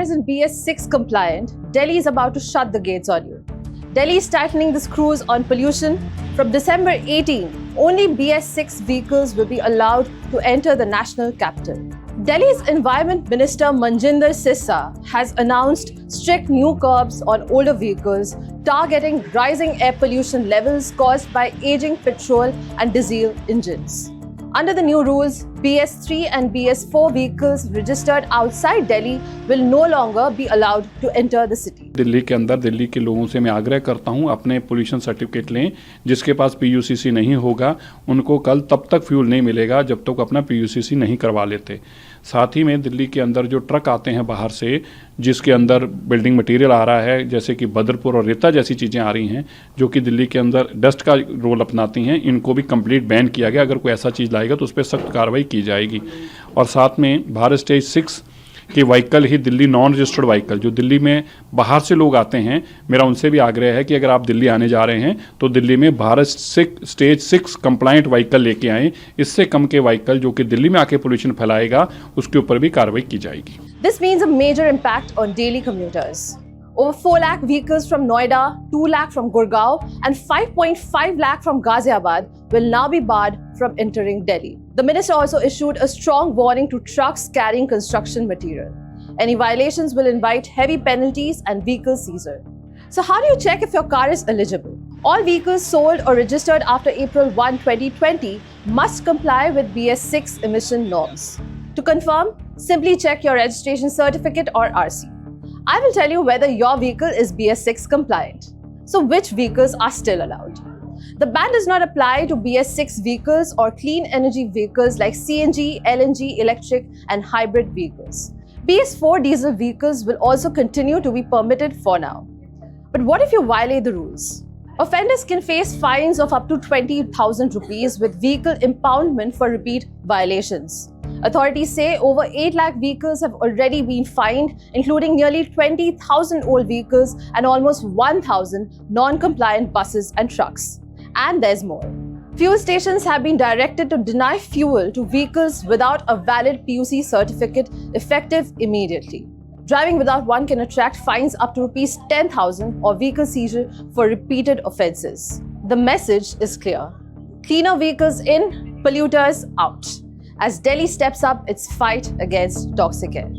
isn't BS6 compliant, Delhi is about to shut the gates on you. Delhi is tightening the screws on pollution. From December 18, only BS6 vehicles will be allowed to enter the national capital. Delhi's Environment Minister Manjinder Sissa has announced strict new curbs on older vehicles, targeting rising air pollution levels caused by aging petrol and diesel engines. Under the new rules, BS3 and BS4 vehicles registered outside Delhi will no longer be allowed to enter the city. Delhi के अंदर दिल्ली के लोगों से मैं आग्रह करता हूं अपने पोल्यूशन सर्टिफिकेट लें। जिसके पास पीयूसीसी नहीं होगा उनको कल तब तक फ्यूल नहीं मिलेगा जब तक अपना पीयूसीसी नहीं करवा लेते। साथ ही में दिल्ली के अंदर जो ट्रक आते हैं बाहर से, जिसके अंदर बिल्डिंग मटेरियल आ रहा है, जैसे कि बदरपुर और रेता जैसी चीज़ें आ रही हैं जो कि दिल्ली के अंदर डस्ट का रोल अपनाती हैं, इनको भी कंप्लीट बैन किया गया। अगर कोई ऐसा चीज़ लाएगा तो उस पर सख्त कार्रवाई की जाएगी। और साथ में भारत स्टेज 6 कि व्हीकल ही दिल्ली नॉन रजिस्टर्ड व्हीकल जो दिल्ली में बाहर से लोग आते हैं, मेरा उनसे भी आग्रह है कि अगर आप दिल्ली आने जा रहे हैं तो दिल्ली में भारत स्टेज 6 कंप्लाइंट व्हीकल लेके आएँ। इससे कम के व्हीकल जो कि दिल्ली में आके पोल्यूशन फैलाएगा उसके ऊपर भी कार्रवाई की जाएगी। This means a major impact on daily commuters. Over 4 lakh vehicles from Noida, 2 lakh from Gurgaon and 5.5 lakh from Ghaziabad will now be barred from entering Delhi. The minister also issued a strong warning to trucks carrying construction material. Any violations will invite heavy penalties and vehicle seizure. So how do you check if your car is eligible? All vehicles sold or registered after April 1, 2020 must comply with BS6 emission norms. To confirm, simply check your registration certificate or RC. I will tell you whether your vehicle is BS6 compliant. So which vehicles are still allowed? The ban does not apply to BS6 vehicles or clean energy vehicles like CNG, LNG, electric and hybrid vehicles. BS4 diesel vehicles will also continue to be permitted for now. But what if you violate the rules? Offenders can face fines of up to 20,000 rupees with vehicle impoundment for repeat violations. Authorities say over 8 lakh vehicles have already been fined, including nearly 20,000 old vehicles and almost 1,000 non-compliant buses and trucks. And there's more. Fuel stations have been directed to deny fuel to vehicles without a valid PUC certificate effective immediately. Driving without one can attract fines up to Rs 10,000 or vehicle seizure for repeated offences. The message is clear. Cleaner vehicles in, polluters out, as Delhi steps up its fight against toxic air.